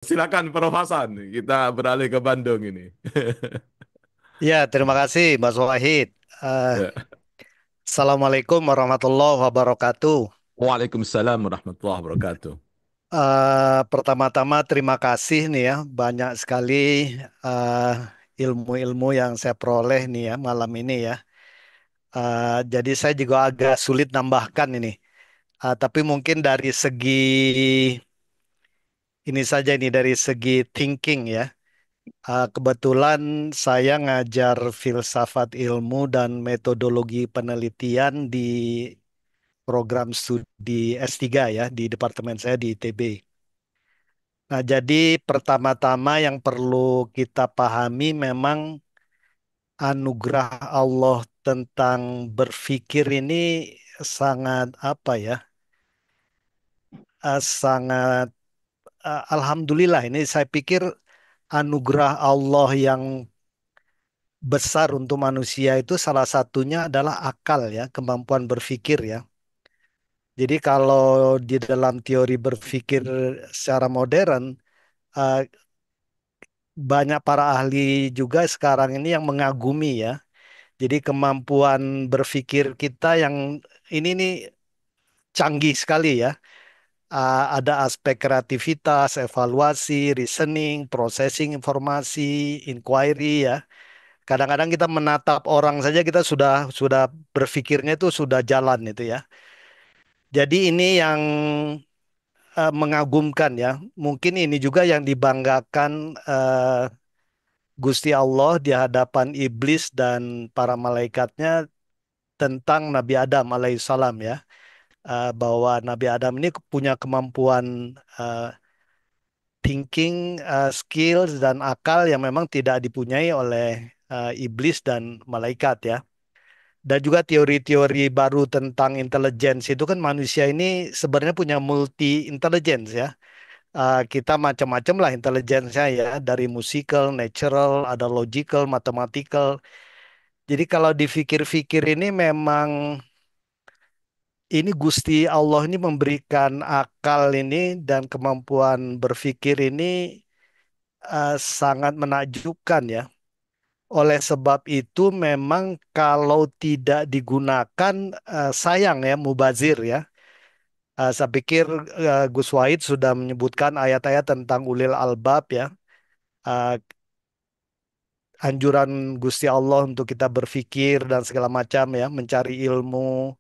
Silakan Prof Hasan, kita beralih ke Bandung ini. Ya, terima kasih Mas Wahid. Eh, Ya. Assalamualaikum warahmatullahi wabarakatuh. Waalaikumsalam warahmatullahi wabarakatuh. Pertama-tama terima kasih nih ya, banyak sekali eh, ilmu-ilmu yang saya peroleh nih ya malam ini ya. Jadi saya juga agak sulit nambahkan ini. Tapi mungkin dari segi ini saja ini dari segi thinking ya. Kebetulan saya ngajar filsafat ilmu dan metodologi penelitian di program studi S3 ya di departemen saya di ITB. Nah, jadi pertama-tama yang perlu kita pahami memang anugerah Allah tentang berpikir ini sangat apa ya? Sangat alhamdulillah ini saya pikir anugerah Allah yang besar untuk manusia itu salah satunya adalah akal ya, kemampuan berpikir ya. Jadi kalau di dalam teori berpikir secara modern, eh, banyak para ahli juga sekarang ini yang mengagumi ya. Jadi kemampuan berpikir kita yang ini nih canggih sekali ya. Ada aspek kreativitas, evaluasi, reasoning, processing informasi, inquiry ya. Kadang-kadang kita menatap orang saja kita sudah berpikirnya itu sudah jalan itu ya. Jadi ini yang mengagumkan ya. Mungkin ini juga yang dibanggakan Gusti Allah di hadapan iblis dan para malaikatnya tentang Nabi Adam alaihissalam ya. Bahwa Nabi Adam ini punya kemampuan eh, thinking, skills dan akal yang memang tidak dipunyai oleh iblis dan malaikat ya. Dan juga teori-teori baru tentang intelligence itu kan manusia ini sebenarnya punya multi intelligence ya. Kita macam-macam lah intelligence-nya ya, dari musical, natural, ada logical, mathematical. Jadi kalau dipikir-pikir ini memang ini Gusti Allah ini memberikan akal ini dan kemampuan berpikir ini sangat menakjubkan ya. Oleh sebab itu memang kalau tidak digunakan sayang ya, mubazir ya. Saya pikir Gus Wahid sudah menyebutkan ayat-ayat tentang ulil albab ya. Eh, Anjuran Gusti Allah untuk kita berpikir dan segala macam ya, mencari ilmu.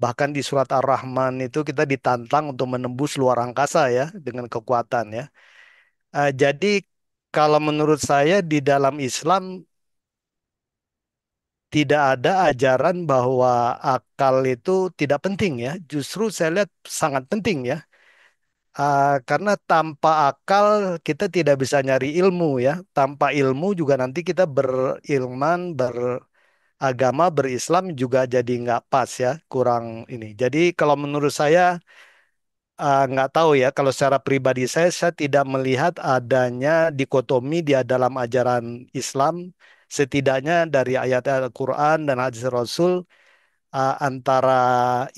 Bahkan di surat Ar-Rahman itu kita ditantang untuk menembus luar angkasa ya dengan kekuatan ya. Jadi kalau menurut saya di dalam Islam tidak ada ajaran bahwa akal itu tidak penting ya. Justru saya lihat sangat penting ya. Karena tanpa akal kita tidak bisa nyari ilmu ya. Tanpa ilmu juga nanti kita berilman, beragama, berislam juga jadi nggak pas ya, kurang ini. Jadi kalau menurut saya nggak tahu ya. Kalau secara pribadi saya tidak melihat adanya dikotomi di dalam ajaran Islam. Setidaknya dari ayat-ayat Al-Quran dan hadis Rasul antara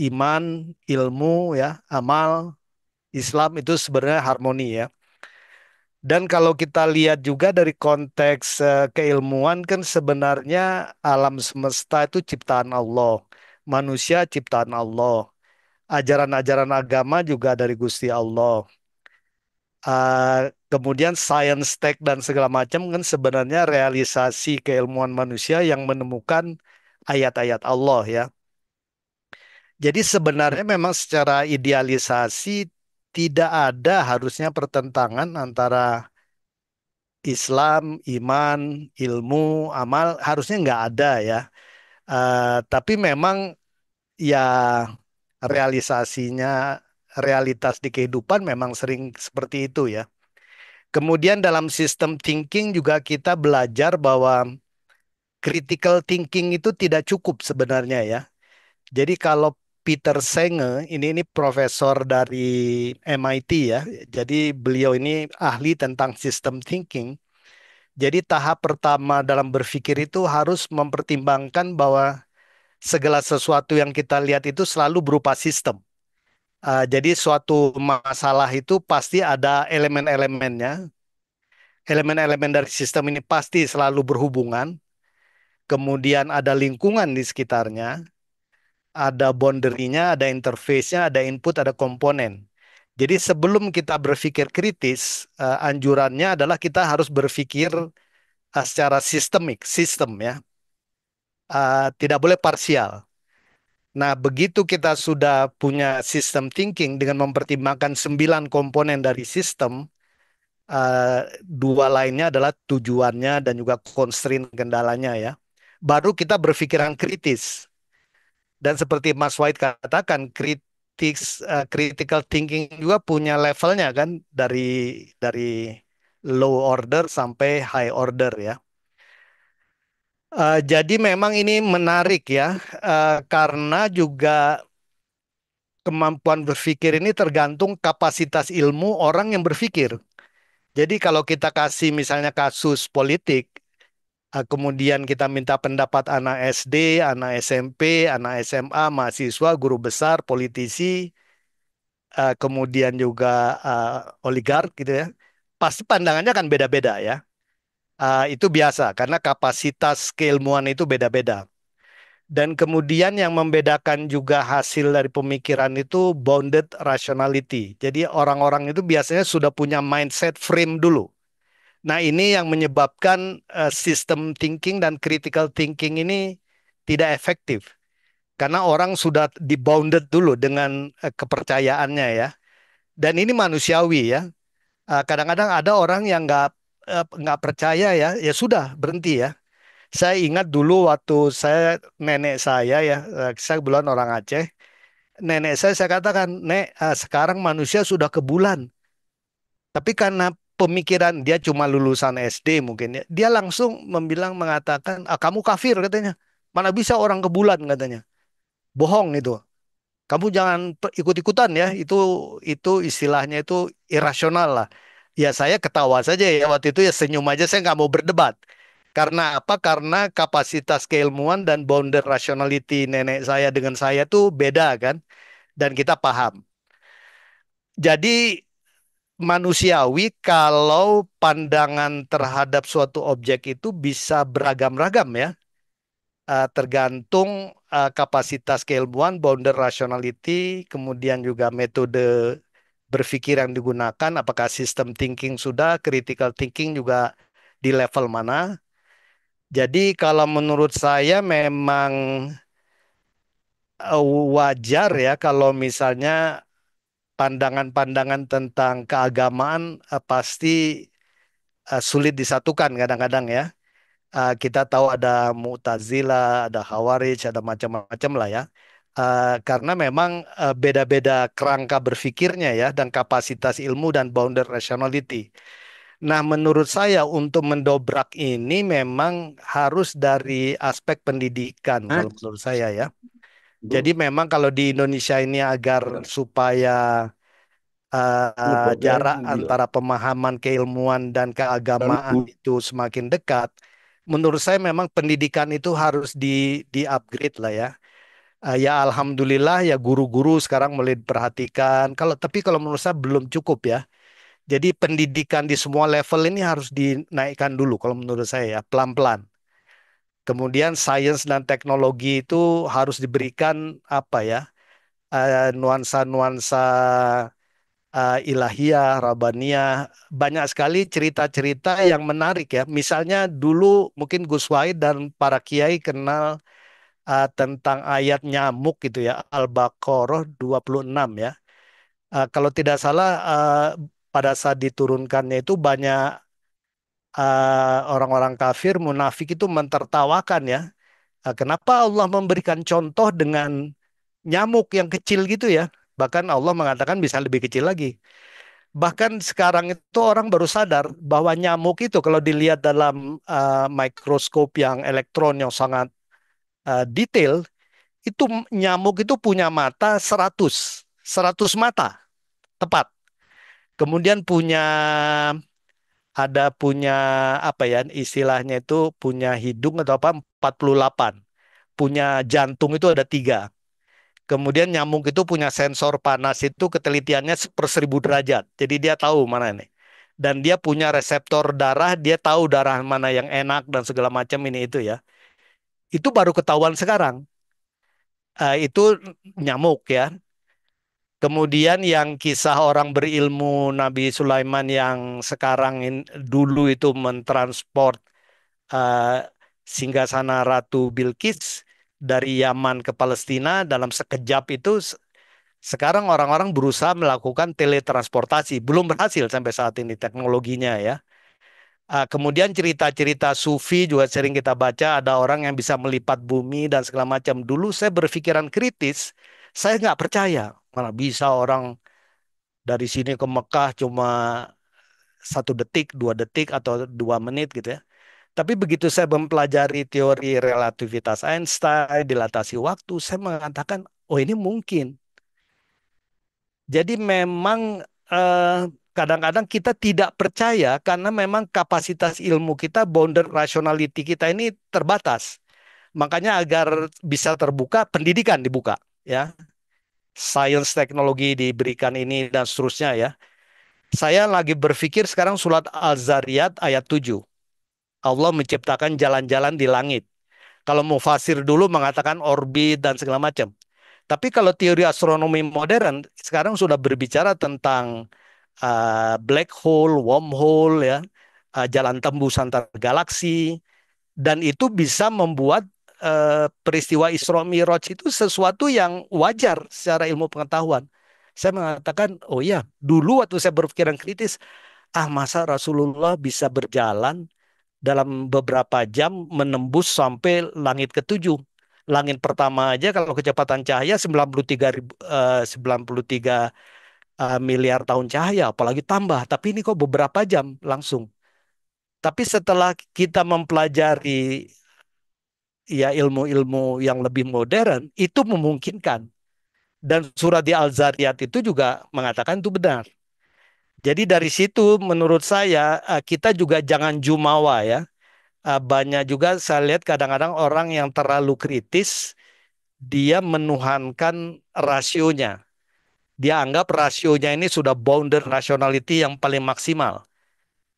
iman, ilmu ya, amal, Islam itu sebenarnya harmoni ya. Dan kalau kita lihat juga dari konteks keilmuan kan sebenarnya alam semesta itu ciptaan Allah. Manusia ciptaan Allah. Ajaran-ajaran agama juga dari Gusti Allah. Kemudian science tech dan segala macam kan sebenarnya realisasi keilmuan manusia yang menemukan ayat-ayat Allah ya. Jadi sebenarnya memang secara idealisasi tidak ada harusnya pertentangan antara Islam, iman, ilmu, amal harusnya nggak ada ya. Tapi memang ya realisasinya, realitas di kehidupan memang sering seperti itu ya. Kemudian dalam sistem thinking juga kita belajar bahwa critical thinking itu tidak cukup sebenarnya ya. Jadi kalau Peter Senge, ini profesor dari MIT ya. Jadi beliau ini ahli tentang sistem thinking. Jadi tahap pertama dalam berpikir itu harus mempertimbangkan bahwa segala sesuatu yang kita lihat itu selalu berupa sistem. Jadi suatu masalah itu pasti ada elemen-elemennya. Elemen-elemen dari sistem ini pasti selalu berhubungan. Kemudian ada lingkungan di sekitarnya, ada boundary-nya, ada interface-nya, ada input, ada komponen. Jadi sebelum kita berpikir kritis, anjurannya adalah kita harus berpikir secara sistemik, sistem ya. Tidak boleh parsial. Nah, begitu kita sudah punya sistem thinking dengan mempertimbangkan 9 komponen dari sistem, dua lainnya adalah tujuannya dan juga constraint kendalanya ya. Baru kita berpikiran kritis. Dan seperti Mas White katakan, critical thinking juga punya levelnya kan dari low order sampai high order ya. Jadi memang ini menarik ya, karena juga kemampuan berpikir ini tergantung kapasitas ilmu orang yang berpikir. Jadi kalau kita kasih misalnya kasus politik, kemudian kita minta pendapat anak SD, anak SMP, anak SMA, mahasiswa, guru besar, politisi, kemudian juga oligark gitu ya, pasti pandangannya kan beda-beda ya. Itu biasa karena kapasitas keilmuan itu beda-beda. Dan kemudian yang membedakan juga hasil dari pemikiran itu bounded rationality. Jadi orang-orang itu biasanya sudah punya mindset frame dulu. Nah, ini yang menyebabkan sistem thinking dan critical thinking ini tidak efektif. Karena orang sudah dibounded dulu dengan kepercayaannya ya. Dan ini manusiawi ya. Kadang-kadang ada orang yang nggak percaya ya, ya sudah berhenti ya. Saya ingat dulu waktu nenek saya ya, saya kebetulan orang Aceh. Nenek saya katakan, Nek, sekarang manusia sudah ke bulan. Tapi karena pemikiran dia cuma lulusan SD mungkin ya, dia langsung mengatakan, kamu kafir katanya. Mana bisa orang ke bulan katanya. Bohong itu. Kamu jangan ikut-ikutan ya. Itu istilahnya itu irasional lah. Ya saya ketawa saja ya waktu itu ya senyum aja saya nggak mau berdebat. Karena apa? Karena kapasitas keilmuan dan bounded rationality nenek saya dengan saya tuh beda kan. Dan kita paham. Jadi manusiawi kalau pandangan terhadap suatu objek itu bisa beragam-ragam ya. Tergantung kapasitas keilmuan, bounded rationality, kemudian juga metode berpikir yang digunakan, apakah sistem thinking sudah, critical thinking juga di level mana. Jadi kalau menurut saya memang wajar ya kalau misalnya pandangan-pandangan tentang keagamaan pasti sulit disatukan kadang-kadang ya. Kita tahu ada Mu'tazilah, ada Khawarij, ada macam-macam lah ya. Karena memang beda-beda kerangka berpikirnya ya dan kapasitas ilmu dan bounded rationality. Nah, menurut saya untuk mendobrak ini memang harus dari aspek pendidikan kalau Mas, menurut saya ya. Jadi Bu, memang kalau di Indonesia ini agar supaya ngebloknya jarak gila. antara pemahaman keilmuan dan Lalu keagamaan itu semakin dekat, menurut saya memang pendidikan itu harus di-upgrade lah ya. Ya alhamdulillah ya guru-guru sekarang mulai diperhatikan. Tapi kalau menurut saya belum cukup ya. Jadi pendidikan di semua level ini harus dinaikkan dulu kalau menurut saya ya, pelan-pelan. Kemudian sains dan teknologi itu harus diberikan apa ya, nuansa-nuansa ilahiyah, rabbaniyah, banyak sekali cerita-cerita yang menarik ya. Misalnya dulu mungkin Gus Wahid dan para kiai kenal tentang ayat nyamuk gitu ya, Al-Baqarah 26 ya. Kalau tidak salah pada saat diturunkannya itu banyak orang-orang kafir munafik itu mentertawakan ya. Kenapa Allah memberikan contoh dengan nyamuk yang kecil gitu ya? Bahkan Allah mengatakan bisa lebih kecil lagi. Bahkan sekarang itu orang baru sadar bahwa nyamuk itu kalau dilihat dalam mikroskop yang elektron yang sangat detail, itu nyamuk itu punya mata 100 mata, tepat. Kemudian punya apa ya istilahnya itu punya hidung atau apa 48. Punya jantung itu ada 3. Kemudian nyamuk itu punya sensor panas itu ketelitiannya per 1.000 derajat. Jadi dia tahu mana ini. Dan dia punya reseptor darah, dia tahu darah mana yang enak dan segala macam ini itu ya. Itu baru ketahuan sekarang. Itu nyamuk ya. Kemudian yang kisah orang berilmu Nabi Sulaiman yang dulu itu mentransport eh, singgasana Ratu Bilqis dari Yaman ke Palestina dalam sekejap itu sekarang orang-orang berusaha melakukan teletransportasi. Belum berhasil sampai saat ini teknologinya ya. Kemudian cerita-cerita sufi juga sering kita baca, ada orang yang bisa melipat bumi dan segala macam. Dulu saya berpikiran kritis, saya nggak percaya. Mana bisa orang dari sini ke Mekah cuma 1 detik, 2 detik, atau 2 menit gitu ya. Tapi begitu saya mempelajari teori relativitas Einstein, dilatasi waktu, saya mengatakan, oh ini mungkin. Jadi memang eh, kadang-kadang kita tidak percaya karena memang kapasitas ilmu kita, bounded rationality kita ini terbatas. Makanya agar bisa terbuka, pendidikan dibuka, ya, sains teknologi diberikan ini dan seterusnya ya. Saya lagi berpikir sekarang surat Al-Zariyat ayat 7. Allah menciptakan jalan-jalan di langit. Kalau mufasir dulu mengatakan orbit dan segala macam. Tapi kalau teori astronomi modern sekarang sudah berbicara tentang black hole, wormhole ya, jalan tembus antar galaksi, dan itu bisa membuat peristiwa Isra Mi'raj itu sesuatu yang wajar secara ilmu pengetahuan. Saya mengatakan, oh iya, dulu waktu saya berpikiran kritis, masa Rasulullah bisa berjalan dalam beberapa jam menembus sampai langit ketujuh. Langit pertama aja kalau kecepatan cahaya 93 miliar tahun cahaya, apalagi tambah. Tapi ini kok beberapa jam langsung. Tapi setelah kita mempelajari ya ilmu-ilmu yang lebih modern, itu memungkinkan. Dan surat di Al-Zariyat itu juga mengatakan itu benar. Jadi dari situ menurut saya kita juga jangan jumawa ya. Banyak juga saya lihat kadang-kadang orang yang terlalu kritis, dia menuhankan rasionya. Dia anggap rasionya ini sudah bounded rationality yang paling maksimal.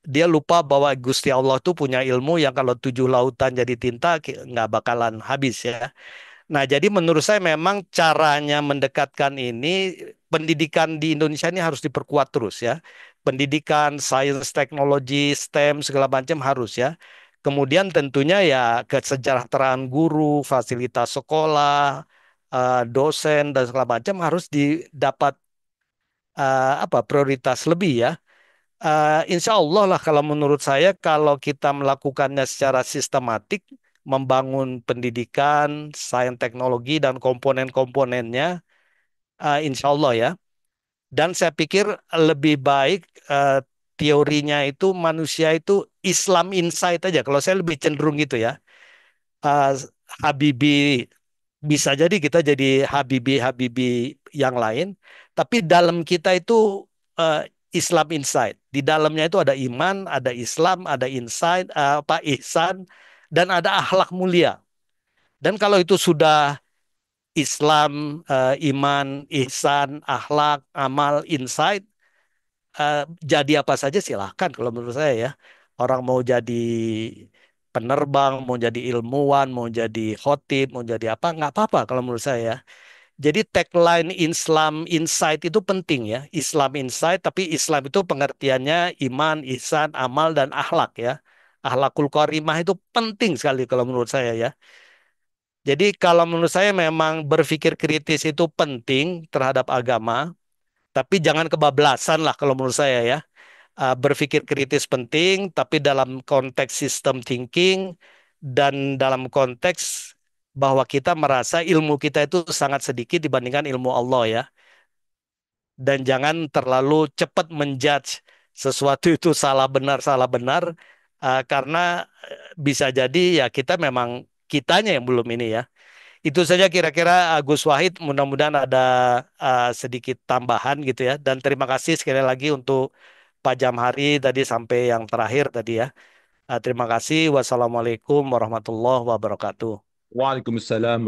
Dia lupa bahwa Gusti Allah tuh punya ilmu yang kalau 7 lautan jadi tinta nggak bakalan habis ya. Nah, jadi menurut saya memang caranya mendekatkan ini, pendidikan di Indonesia ini harus diperkuat terus ya. Pendidikan, sains, teknologi, STEM, segala macam harus ya. Kemudian tentunya ya kesejahteraan guru, fasilitas sekolah, dosen, dan segala macam harus didapat prioritas lebih ya. Insya Allah lah kalau menurut saya kalau kita melakukannya secara sistematik, membangun pendidikan, sains teknologi dan komponen-komponennya, insya Allah ya. Dan saya pikir lebih baik teorinya itu manusia itu Islam insight aja. Kalau saya lebih cenderung gitu ya. Uh, Habibie bisa jadi kita jadi Habibie yang lain, tapi dalam kita itu eh, Islam insight. Di dalamnya itu ada iman, ada Islam, ada insight, ihsan, dan ada akhlak mulia. Dan kalau itu sudah Islam, iman, ihsan, akhlak, amal, insight, jadi apa saja silahkan kalau menurut saya ya. Orang mau jadi penerbang, mau jadi ilmuwan, mau jadi khotib, mau jadi apa, nggak apa-apa kalau menurut saya ya. Jadi tagline Islam Insight itu penting ya. Islam Insight, tapi Islam itu pengertiannya iman, ihsan, amal, dan akhlak ya. Akhlakul karimah itu penting sekali kalau menurut saya ya. Jadi kalau menurut saya memang berpikir kritis itu penting terhadap agama, tapi jangan kebablasan lah kalau menurut saya ya. Berpikir kritis penting, tapi dalam konteks system thinking dan dalam konteks bahwa kita merasa ilmu kita itu sangat sedikit dibandingkan ilmu Allah ya. Dan jangan terlalu cepat menjudge sesuatu itu salah benar karena bisa jadi ya kita memang kitanya yang belum ini ya. Itu saja kira-kira Gus Wahid, mudah-mudahan ada sedikit tambahan gitu ya. Dan terima kasih sekali lagi untuk Pak Jamhari tadi sampai yang terakhir tadi ya. Terima kasih. Wassalamualaikum warahmatullahi wabarakatuh. Waalaikumsalam